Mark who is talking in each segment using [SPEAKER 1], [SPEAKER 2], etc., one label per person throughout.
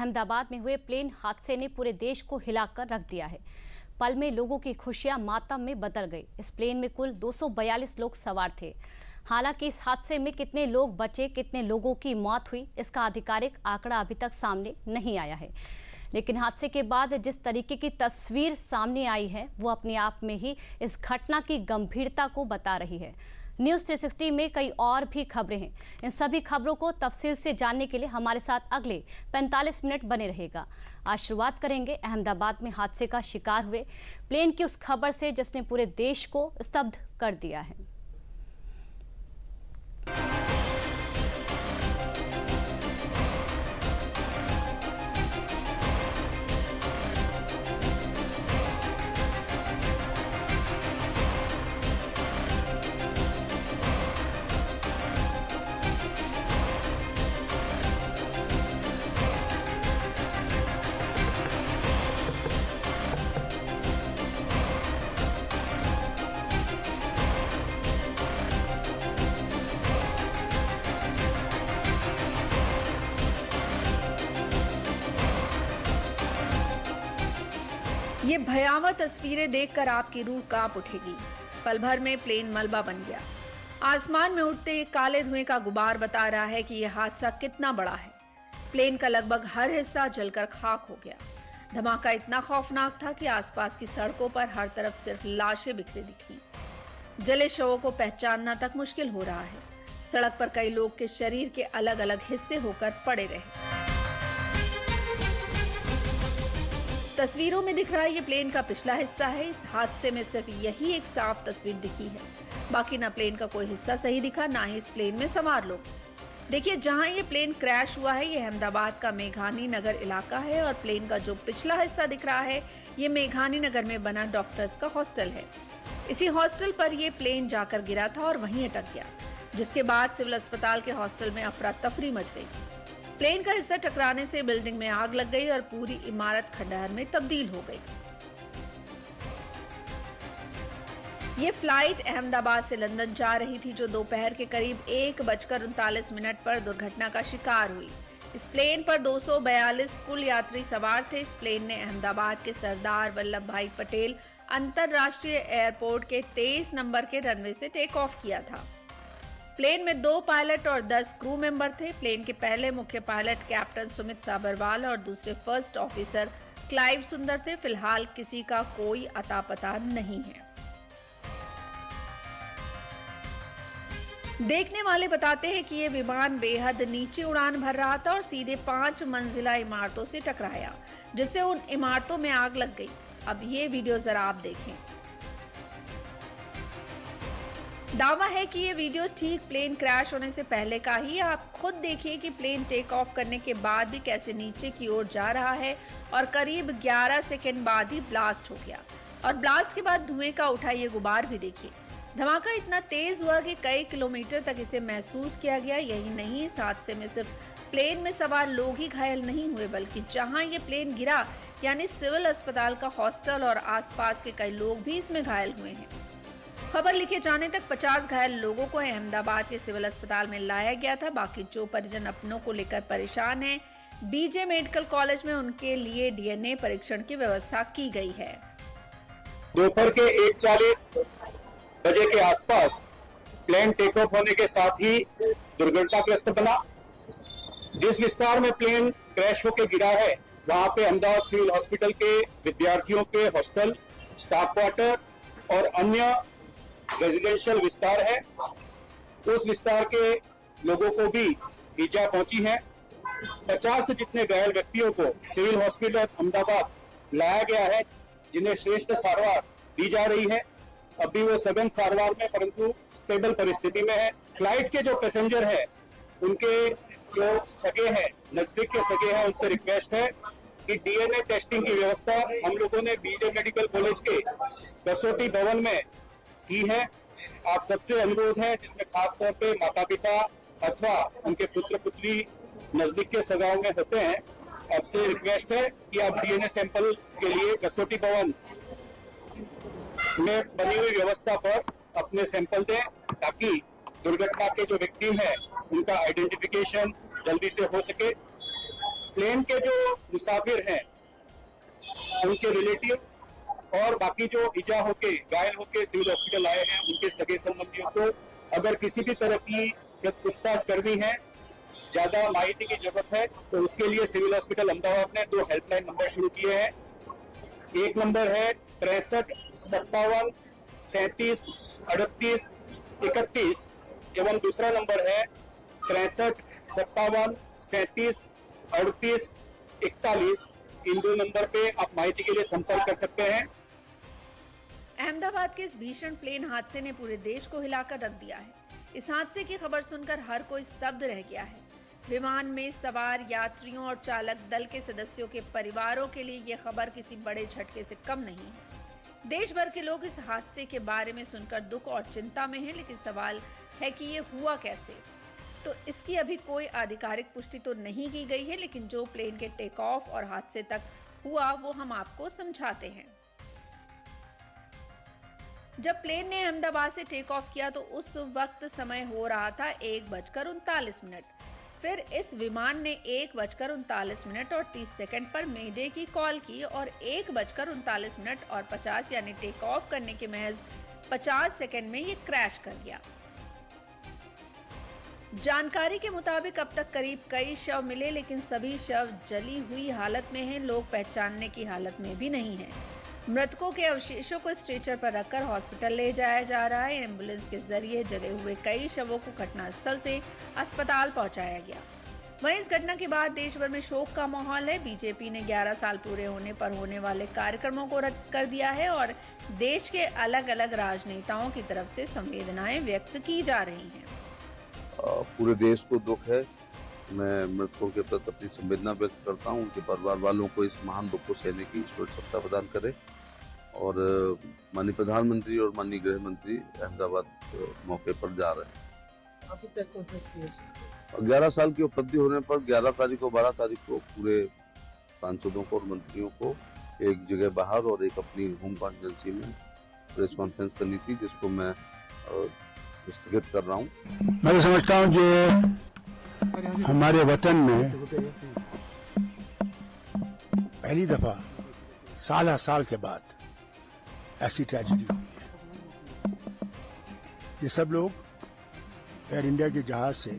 [SPEAKER 1] अहमदाबाद में हुए प्लेन हादसे ने पूरे देश को हिलाकर रख दिया है। पल में लोगों की खुशियां मातम में बदल गई। इस प्लेन में कुल 242 लोग सवार थे। हालांकि इस हादसे में कितने लोग बचे, कितने लोगों की मौत हुई, इसका आधिकारिक आंकड़ा अभी तक सामने नहीं आया है। लेकिन हादसे के बाद जिस तरीके की तस्वीर सामने आई है वो अपने आप में ही इस घटना की गंभीरता को बता रही है। न्यूज़ 360 में कई और भी खबरें हैं। इन सभी खबरों को तफसील से जानने के लिए हमारे साथ अगले 45 मिनट बने रहेगा। आज शुरुआत करेंगे अहमदाबाद में हादसे का शिकार हुए प्लेन की उस खबर से जिसने पूरे देश को स्तब्ध कर दिया है।
[SPEAKER 2] ये भयावह तस्वीरें देखकर आपकी रूह कांप उठेगी। पल भर में प्लेन मलबा बन गया। आसमान में उठते काले धुएं का गुबार बता रहा है कि यह हादसा कितना बड़ा है। प्लेन का लगभग हर हिस्सा जलकर खाक हो गया। धमाका इतना खौफनाक था कि आसपास की सड़कों पर हर तरफ सिर्फ लाशें बिखरी दिखी। जले शवों को पहचानना तक मुश्किल हो रहा है। सड़क पर कई लोग के शरीर के अलग अलग हिस्से होकर पड़े रहे। तस्वीरों में दिख रहा ये प्लेन का पिछला हिस्सा है। इस हादसे में सिर्फ यही एक साफ तस्वीर दिखी है। बाकी ना प्लेन का कोई हिस्सा सही दिखा, ना ही इस प्लेन में सवार लोग। देखिए, जहां ये प्लेन क्रैश हुआ है ये अहमदाबाद का मेघानी नगर इलाका है और प्लेन का जो पिछला हिस्सा दिख रहा है ये मेघानी नगर में बना डॉक्टर्स का हॉस्टल है। इसी हॉस्टल पर यह प्लेन जाकर गिरा था और वहीं अटक गया, जिसके बाद सिविल अस्पताल के हॉस्टल में अफरा तफरी मच गई। प्लेन का हिस्सा टकराने से बिल्डिंग में आग लग गई और पूरी इमारत खंडहर में तब्दील हो गई। ये फ्लाइट अहमदाबाद से लंदन जा रही थी जो दोपहर के करीब 1:39 पर दुर्घटना का शिकार हुई। इस प्लेन पर 242 कुल यात्री सवार थे। इस प्लेन ने अहमदाबाद के सरदार वल्लभ भाई पटेल अंतरराष्ट्रीय एयरपोर्ट के 23 नंबर के रनवे से टेक ऑफ किया था। प्लेन में 2 पायलट और 10 क्रू मेंबर थे। प्लेन के पहले मुख्य पायलट कैप्टन सुमित साबरवाल और दूसरे फर्स्ट ऑफिसर क्लाइव सुंदर थे। फिलहाल किसी का कोई अता पता नहीं है। देखने वाले बताते हैं कि यह विमान बेहद नीचे उड़ान भर रहा था और सीधे 5 मंजिला इमारतों से टकराया, जिससे उन इमारतों में आग लग गई। अब ये वीडियो जरा आप देखें। दावा है कि ये वीडियो ठीक प्लेन क्रैश होने से पहले का ही। आप खुद देखिए कि प्लेन टेक ऑफ करने के बाद भी कैसे नीचे की ओर जा रहा है और करीब 11 सेकेंड बाद ही ब्लास्ट हो गया और ब्लास्ट के बाद धुएं का उठा ये गुबार भी देखिए। धमाका इतना तेज हुआ कि कई किलोमीटर तक इसे महसूस किया गया। यही नहीं, इस हादसे में सिर्फ प्लेन में सवार लोग ही घायल नहीं हुए, बल्कि जहां ये प्लेन गिरा यानी सिविल अस्पताल का हॉस्टल और आसपास के कई लोग भी इसमें घायल हुए हैं। खबर लिखे जाने तक 50 घायल लोगों को अहमदाबाद के सिविल अस्पताल में लाया गया था। बाकी जो परिजन अपनों को लेकर परेशान हैं, बीजे मेडिकल कॉलेज में उनके लिए डीएनए परीक्षण की व्यवस्था की गई है।
[SPEAKER 3] दोपहर के 1:40 बजे के आसपास प्लेन टेक ऑफ होने के साथ ही दुर्घटनाग्रस्त बना। जिस विस्तार में प्लेन क्रैश होकर गिरा है वहां पे अहमदाबाद सिविल हॉस्पिटल के विद्यार्थियों के हॉस्टल, स्टाफ क्वार्टर और अन्य रेजिडेंशियल विस्तार है। उस विस्तार के लोगों को भी ईजा पहुंची है। 50 से जितने घायल व्यक्तियों को सिविल हॉस्पिटल अहमदाबाद लाया गया है, जिन्हें श्रेष्ठ सारवार दी जा रही है। अभी वो सघन सारवार में परंतु स्टेबल परिस्थिति में है। फ्लाइट के जो पैसेंजर है उनके जो सगे हैं, नजदीक के सगे हैं, उनसे रिक्वेस्ट है कि डीएनए टेस्टिंग की व्यवस्था हम लोगों ने बीजे मेडिकल कॉलेज के कसौटी भवन में की है। आप सबसे अनुरोध है, जिसमें खास तौर पे माता पिता अथवा उनके पुत्र पुत्री नजदीक के सगाओं में होते हैं, आपसे रिक्वेस्ट है कि आप डीएनए सैंपल के लिए कसौटी भवन में बनी हुई व्यवस्था पर अपने सैंपल दें, ताकि दुर्घटना के जो विक्टिम है उनका आइडेंटिफिकेशन जल्दी से हो सके। प्लेन के जो मुसाफिर हैं उनके रिलेटिव और बाकी जो इजा होके घायल होके सिविल हॉस्पिटल आए हैं उनके सगे संबंधियों को अगर किसी भी तरह की पूछताछ करनी है, ज्यादा माहिती की जरूरत है, तो उसके लिए सिविल हॉस्पिटल अहमदाबाद ने 2 हेल्पलाइन नंबर शुरू किए हैं। एक नंबर है 63 57 37 38 31 एवं दूसरा नंबर है 63 57 37 38 41। इन 2 नंबर पे आप माहिती के लिए संपर्क कर सकते हैं।
[SPEAKER 2] अहमदाबाद के इस भीषण प्लेन हादसे ने पूरे देश को हिलाकर रख दिया है। इस हादसे की खबर सुनकर हर कोई स्तब्ध रह गया है। विमान में सवार यात्रियों और चालक दल के सदस्यों के परिवारों के लिए यह खबर किसी बड़े झटके से कम नहीं है। देश भर के लोग इस हादसे के बारे में सुनकर दुख और चिंता में हैं, लेकिन सवाल है कि ये हुआ कैसे। तो इसकी अभी कोई आधिकारिक पुष्टि तो नहीं की गई है, लेकिन जो प्लेन के टेक ऑफ और हादसे तक हुआ वो हम आपको समझाते हैं। जब प्लेन ने अहमदाबाद से टेक ऑफ किया तो उस वक्त समय हो रहा था 1:39। फिर इस विमान ने 1:39 और 30 सेकंड पर मेडे की कॉल की और 1:39 और 50 यानी टेक ऑफ करने के महज 50 सेकंड में ये क्रैश कर गया। जानकारी के मुताबिक अब तक करीब कई शव मिले, लेकिन सभी शव जली हुई हालत में हैं। लोग पहचानने की हालत में भी नहीं हैं। मृतकों के अवशेषों को स्ट्रेचर पर रखकर हॉस्पिटल ले जाया जा रहा है। एम्बुलेंस के जरिए जले हुए कई शवों को घटनास्थल से अस्पताल पहुंचाया गया। वहीं इस घटना के बाद देश भर में शोक का माहौल है। बीजेपी ने 11 साल पूरे होने पर होने वाले कार्यक्रमों को रद्द कर दिया है और देश के अलग अलग राजनेताओं की तरफ से संवेदनाएं व्यक्त की जा रही हैं।
[SPEAKER 4] पूरे देश को दुख है। मैं मृतकों के प्रति अपनी संवेदना व्यक्त करता हूं। उनके परिवार वालों को इस महान दुख को सहने की ईश्वर सत्ता प्रदान करे। और माननीय प्रधानमंत्री और माननीय गृह मंत्री अहमदाबाद मौके पर जा रहे हैं। 11 साल की उपलब्धि होने पर 11 तारीख और 12 तारीख को पूरे सांसदों को और मंत्रियों को एक जगह बाहर और एक अपनी होम कॉन्स्टिट्यूंसी में प्रेस कॉन्फ्रेंस करनी थी, जिसको मैं स्थगित कर रहा हूँ।
[SPEAKER 5] मैं तो समझता हूँ जो हमारे वतन में पहली दफा साल के बाद ऐसी ट्रेजेडी हुई है। ये सब लोग एयर इंडिया के जहाज से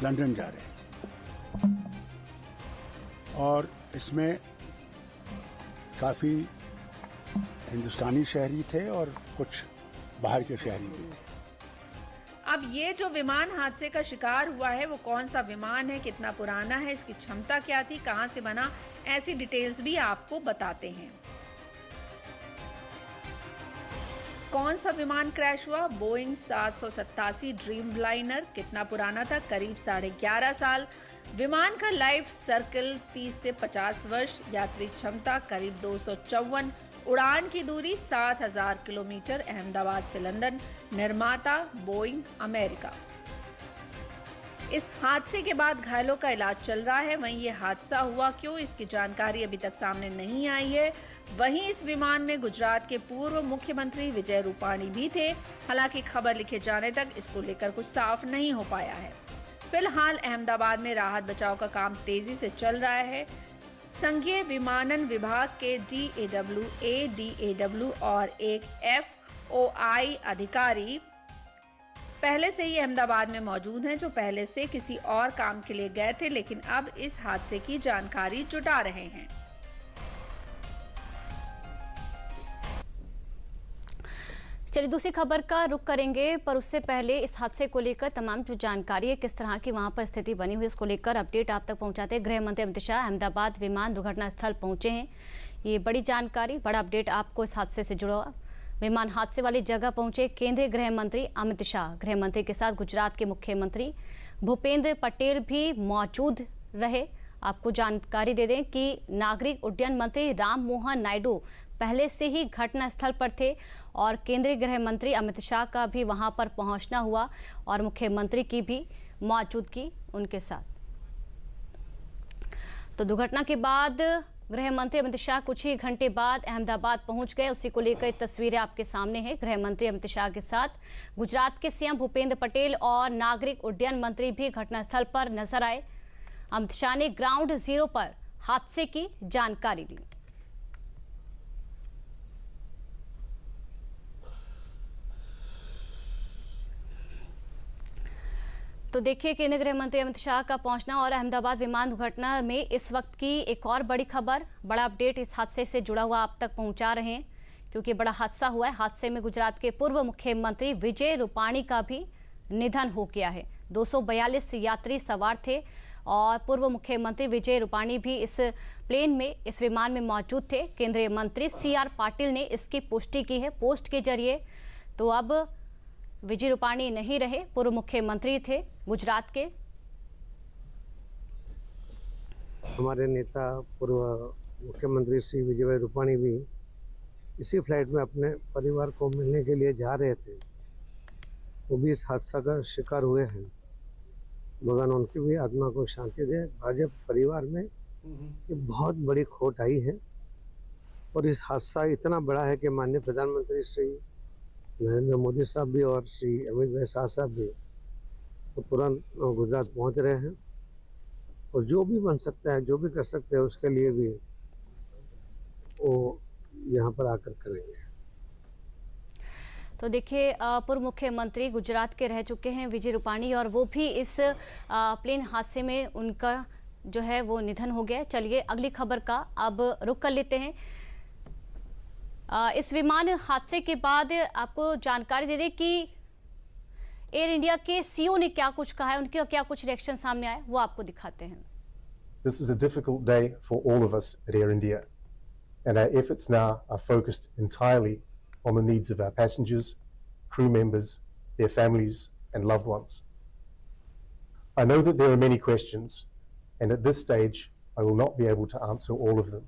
[SPEAKER 5] लंदन जा रहे थे और इसमें काफी हिंदुस्तानी शहरी थे और कुछ बाहर के शहरी भी थे।
[SPEAKER 2] अब ये जो विमान हादसे का शिकार हुआ है वो कौन सा विमान है, कितना पुराना है, इसकी क्षमता क्या थी, कहां से बना, ऐसी डिटेल्स भी आपको बताते हैं। कौन सा विमान क्रैश हुआ? Boeing 787 Dreamliner. कितना पुराना था? करीब 11.5 साल। विमान का लाइफ सर्कल 30 से 50 वर्ष। यात्री क्षमता करीब 254। उड़ान की दूरी 7000 किलोमीटर। अहमदाबाद से लंदन। निर्माता बोइंग अमेरिका। इस हादसे के बाद घायलों का इलाज चल रहा है। वहीं ये हादसा हुआ क्यों, इसकी जानकारी अभी तक सामने नहीं आई है। वहीं इस विमान में गुजरात के पूर्व मुख्यमंत्री विजय रूपाणी भी थे। हालांकि खबर लिखे जाने तक इसको लेकर कुछ साफ नहीं हो पाया है। फिलहाल अहमदाबाद में राहत बचाव का काम तेजी से चल रहा है। संघीय विमानन विभाग के DAW, ADAW और एक FOI अधिकारी पहले से ही अहमदाबाद में मौजूद हैं, जो पहले से किसी और काम के लिए गए थे, लेकिन अब इस हादसे की जानकारी जुटा रहे हैं।
[SPEAKER 1] चलिए दूसरी खबर का रुख करेंगे, पर उससे पहले इस हादसे को लेकर तमाम जो जानकारी है, किस तरह की वहां पर स्थिति बनी हुई है, इसको लेकर अपडेट आप तक पहुंचाते हैं। गृह मंत्री अमित शाह अहमदाबाद विमान दुर्घटना स्थल पहुंचे हैं। ये बड़ी जानकारी, बड़ा अपडेट आपको इस हादसे से जुड़ा हुआ। विमान हादसे वाली जगह पहुंचे केंद्रीय गृह मंत्री अमित शाह। गृह मंत्री के साथ गुजरात के मुख्यमंत्री भूपेंद्र पटेल भी मौजूद रहे। आपको जानकारी दे दें कि नागरिक उड्डयन मंत्री राम मोहन नायडू पहले से ही घटना स्थल पर थे और केंद्रीय गृह मंत्री अमित शाह का भी वहां पर पहुंचना हुआ और मुख्यमंत्री की भी मौजूदगी उनके साथ। तो दुर्घटना के बाद गृह मंत्री अमित शाह कुछ ही घंटे बाद अहमदाबाद पहुंच गए। उसी को लेकर तस्वीरें आपके सामने हैं। गृह मंत्री अमित शाह के साथ गुजरात के CM भूपेंद्र पटेल और नागरिक उड्डयन मंत्री भी घटनास्थल पर नजर आए। अमित शाह ने ग्राउंड जीरो पर हादसे की जानकारी ली। तो देखिए केंद्रीय गृह मंत्री अमित शाह का पहुंचना और अहमदाबाद विमान दुर्घटना में इस वक्त की एक और बड़ी खबर, बड़ा अपडेट इस हादसे से जुड़ा हुआ आप तक पहुंचा रहे हैं, क्योंकि बड़ा हादसा हुआ है। हादसे में गुजरात के पूर्व मुख्यमंत्री विजय रूपाणी का भी निधन हो गया है। 242 यात्री सवार थे और पूर्व मुख्यमंत्री विजय रूपाणी भी इस प्लेन में, इस विमान में मौजूद थे। केंद्रीय मंत्री CR पाटिल ने इसकी पुष्टि की है पोस्ट के जरिए। तो अब विजय रूपाणी नहीं रहे, पूर्व मुख्यमंत्री थे गुजरात के।
[SPEAKER 6] हमारे नेता पूर्व मुख्यमंत्री श्री विजय रूपाणी भी इसी फ्लाइट में अपने परिवार को मिलने के लिए जा रहे थे, वो भी इस हादसा का शिकार हुए हैं। भगवान उनकी भी आत्मा को शांति दे। भाजपा परिवार में ये बहुत बड़ी खोट आई है और इस हादसा इतना बड़ा है कि माननीय प्रधानमंत्री श्री नरेंद्र मोदी साहब भी और श्री अमित भाई शाह साहब भी तो तुरंत गुजरात पहुंच रहे हैं और जो भी बन सकता है, जो भी कर सकते हैं, उसके लिए भी वो यहाँ पर आकर करेंगे।
[SPEAKER 1] तो देखिए पूर्व मुख्यमंत्री गुजरात के रह चुके हैं विजय रूपाणी, और वो भी इस प्लेन हादसे में उनका जो है वो निधन हो गया। चलिए अगली खबर का अब रुख कर लेते हैं। इस विमान हादसे के बाद आपको जानकारी दे दें कि एयर इंडिया के CEO ने क्या कुछ कहा है, उनके क्या कुछ रिएक्शन सामने आए, वो आपको दिखाते हैं।
[SPEAKER 7] This is a difficult day for all of us at Air India, and our efforts now are focused entirely on the needs of our passengers, crew members, their families and loved ones. I know that there are many questions, and at this stage I will not be able to answer all of them.